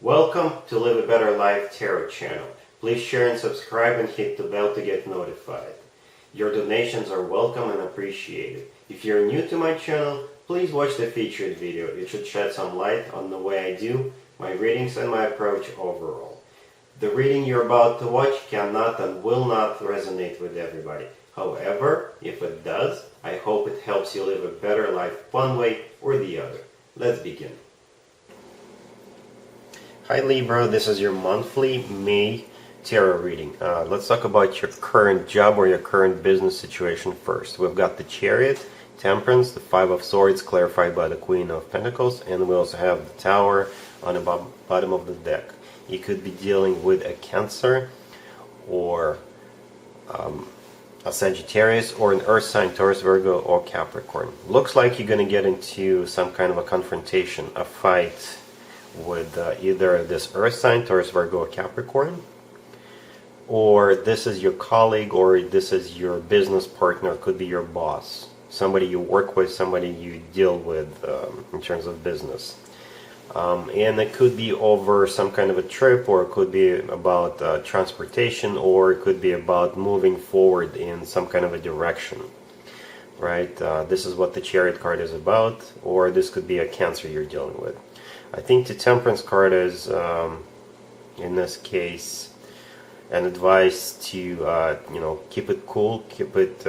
Welcome to Live a Better Life Tarot channel. Please share and subscribe and hit the bell to get notified. Your donations are welcome and appreciated. If you're new to my channel, please watch the featured video. It should shed some light on the way I do my readings and my approach overall. The reading you're about to watch cannot and will not resonate with everybody. However, if it does, I hope it helps you live a better life one way or the other. Let's begin. Hi Libra, this is your monthly May tarot reading. Let's talk about your current job or your current business situation first. We've got the Chariot, Temperance, the Five of Swords clarified by the Queen of Pentacles, and we also have the Tower on the bottom of the deck. You could be dealing with a Cancer or a Sagittarius or an Earth sign, Taurus, Virgo, or Capricorn. Looks like you're going to get into some kind of a confrontation, a fight with either this Earth sign, Taurus, Virgo, or Capricorn, or this is your colleague, or this is your business partner, could be your boss, somebody you work with, somebody you deal with in terms of business. And it could be over some kind of a trip, or it could be about transportation, or it could be about moving forward in some kind of a direction, right? This is what the Chariot card is about, or this could be a Cancer you're dealing with. I think the Temperance card is, in this case, an advice to, keep it cool, keep it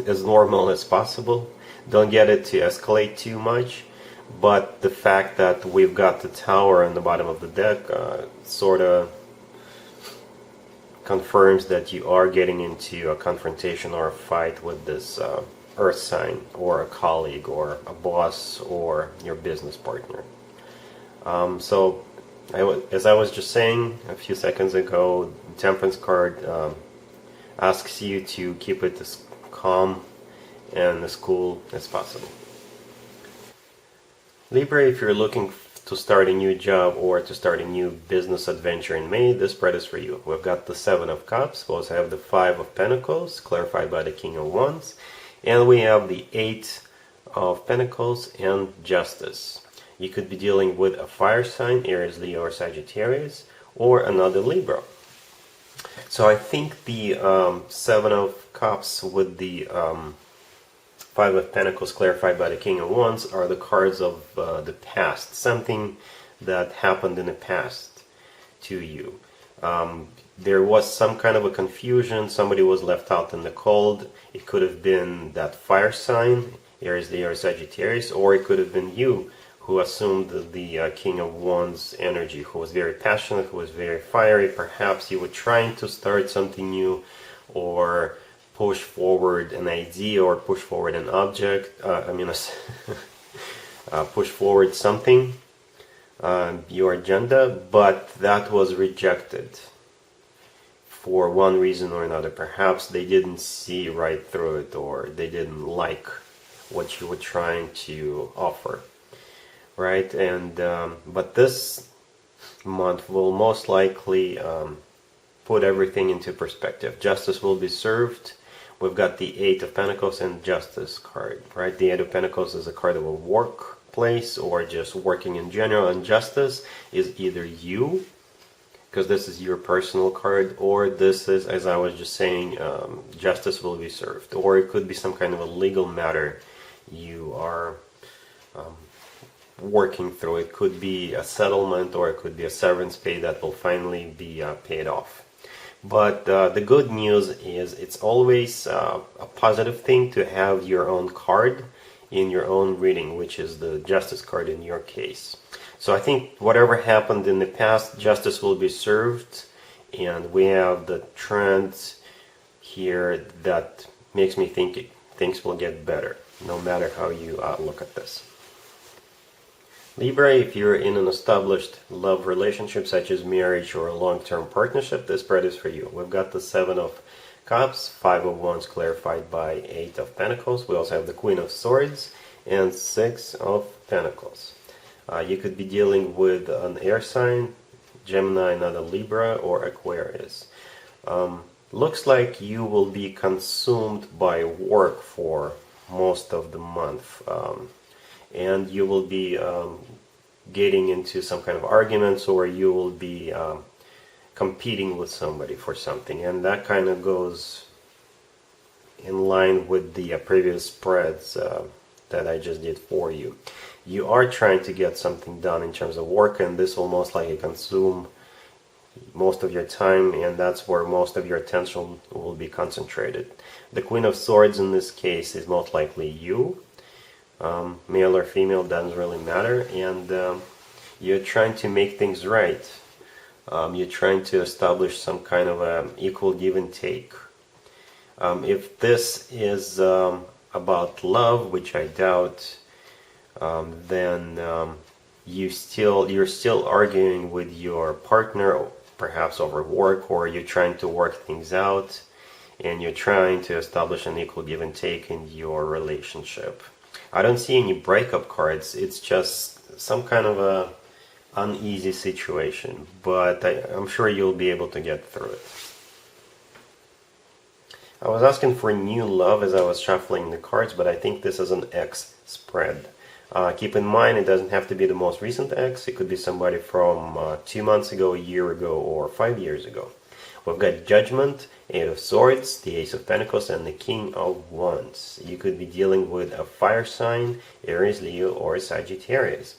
as normal as possible. Don't get it to escalate too much. But the fact that we've got the Tower on the bottom of the deck sort of confirms that you are getting into a confrontation or a fight with this Earth sign, or a colleague, or a boss, or your business partner. As I was just saying a few seconds ago, the Temperance card asks you to keep it as calm and as cool as possible. Libra, if you're looking to start a new job or to start a new business adventure in May, this spread is for you. We've got the Seven of Cups, we also have the Five of Pentacles, clarified by the King of Wands, and we have the Eight of Pentacles and Justice. You could be dealing with a fire sign, Aries, Leo, or Sagittarius, or another Libra. So I think the Seven of Cups with the Five of Pentacles clarified by the King of Wands are the cards of the past, something that happened in the past to you. There was some kind of a confusion, somebody was left out in the cold. It could have been that fire sign, Aries, Leo, or Sagittarius, or it could have been you who assumed the King of Wands energy, who was very passionate, who was very fiery. Perhaps you were trying to start something new, or push forward an idea, or push forward an object, push forward something, your agenda, but that was rejected for one reason or another. Perhaps they didn't see right through it, or they didn't like what you were trying to offer, right? And but this month will most likely put everything into perspective. Justice will be served. We've got the Eight of Pentacles and Justice card, right? The Eight of Pentacles is a card of a workplace or just working in general, and Justice is either you, because this is your personal card, or this is, as I was just saying, justice will be served. Or it could be some kind of a legal matter you are working through. It could be a settlement, or it could be a severance pay that will finally be paid off. But the good news is it's always a positive thing to have your own card in your own reading, which is the Justice card in your case. So I think whatever happened in the past, justice will be served, and we have the trend here that makes me think things will get better, no matter how you look at this. Libra, if you're in an established love relationship such as marriage or a long-term partnership, this spread is for you. We've got the Seven of Cups, Five of Wands clarified by Eight of Pentacles. We also have the Queen of Swords and Six of Pentacles. You could be dealing with an air sign, Gemini, another Libra, or Aquarius. Looks like you will be consumed by work for most of the month, and you will be getting into some kind of arguments, or you will be competing with somebody for something, and that kind of goes in line with the previous spreads that I just did for you. You are trying to get something done in terms of work, and this will most likely consume most of your time, and that's where most of your attention will be concentrated. The Queen of Swords in this case is most likely you. Male or female, doesn't really matter, and you're trying to make things right. You're trying to establish some kind of equal give and take. If this is about love, which I doubt, then you're still arguing with your partner, perhaps over work, or you're trying to work things out, and you're trying to establish an equal give and take in your relationship. I don't see any breakup cards. It's just some kind of a uneasy situation, but I'm sure you'll be able to get through it. I was asking for new love as I was shuffling the cards, but I think this is an X spread. Keep in mind, it doesn't have to be the most recent X. It could be somebody from 2 months ago, a year ago, or 5 years ago. We've got Judgment, Eight of Swords, the Ace of Pentacles, and the King of Wands. You could be dealing with a fire sign, Aries, Leo, or Sagittarius.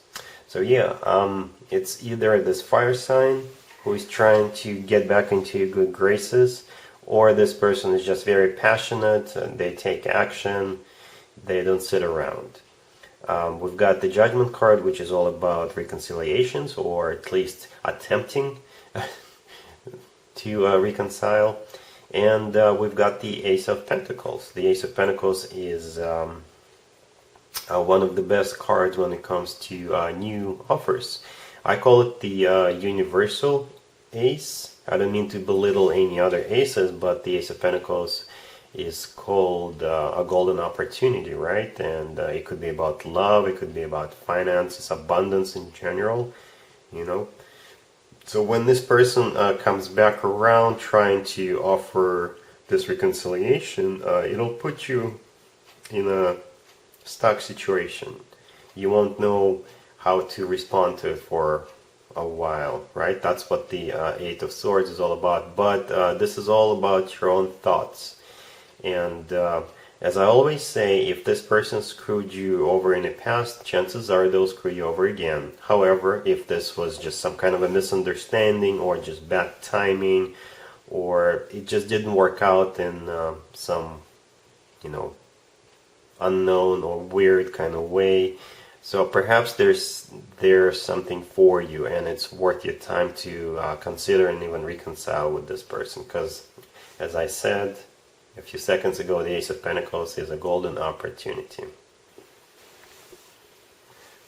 So yeah, it's either this fire sign who is trying to get back into your good graces, or this person is just very passionate, and they take action, they don't sit around. We've got the Judgment card, which is all about reconciliations, or at least attempting to reconcile. And we've got the Ace of Pentacles. The Ace of Pentacles is one of the best cards when it comes to new offers. I call it the universal ace. I don't mean to belittle any other aces, but the Ace of Pentacles is called a golden opportunity, right? And it could be about love, it could be about finances, abundance in general, you know. So when this person comes back around trying to offer this reconciliation, it'll put you in a stuck situation. You won't know how to respond to it for a while, right? That's what the Eight of Swords is all about. But this is all about your own thoughts. And as I always say, if this person screwed you over in the past, chances are they'll screw you over again. However, if this was just some kind of a misunderstanding, or just bad timing, or it just didn't work out in some, you know, unknown or weird kind of way, so perhaps there's something for you, and it's worth your time to consider and even reconcile with this person, because as I said a few seconds ago, the Ace of Pentacles is a golden opportunity.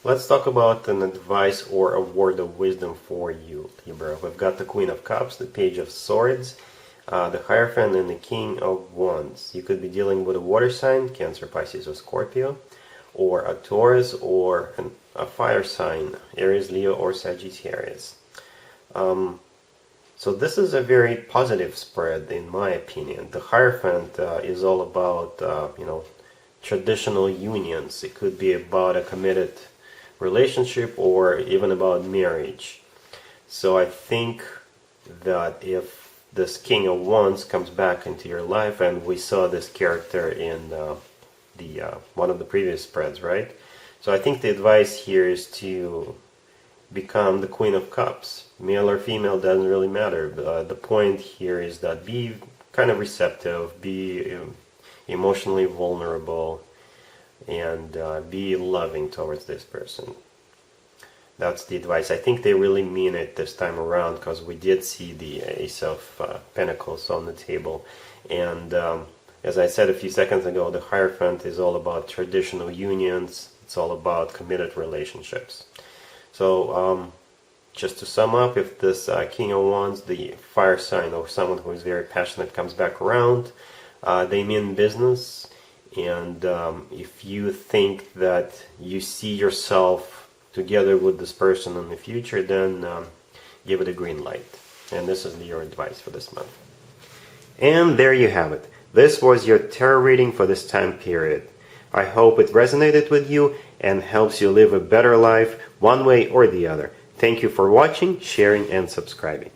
Let's talk about an advice or a word of wisdom for you, Libra. We've got the Queen of Cups, the Page of Swords, the Hierophant, and the King of Wands. You could be dealing with a water sign, Cancer, Pisces, or Scorpio, or a Taurus, or a fire sign, Aries, Leo, or Sagittarius. So this is a very positive spread, in my opinion. The Hierophant is all about, you know, traditional unions. It could be about a committed relationship, or even about marriage. So I think that if this King of Wands comes back into your life, and we saw this character in one of the previous spreads, right? So I think the advice here is to become the Queen of Cups. Male or female, doesn't really matter. The point here is that be kind of receptive, be emotionally vulnerable, and be loving towards this person. That's the advice. I think they really mean it this time around, because we did see the Ace of Pentacles on the table. And as I said a few seconds ago, the Hierophant is all about traditional unions. It's all about committed relationships. So just to sum up, if this King of Wands, the fire sign, or someone who is very passionate, comes back around, they mean business. And if you think that you see yourself together with this person in the future, then give it a green light. And this is your advice for this month. And there you have it. This was your tarot reading for this time period. I hope it resonated with you, and helps you live a better life one way or the other. Thank you for watching, sharing, and subscribing.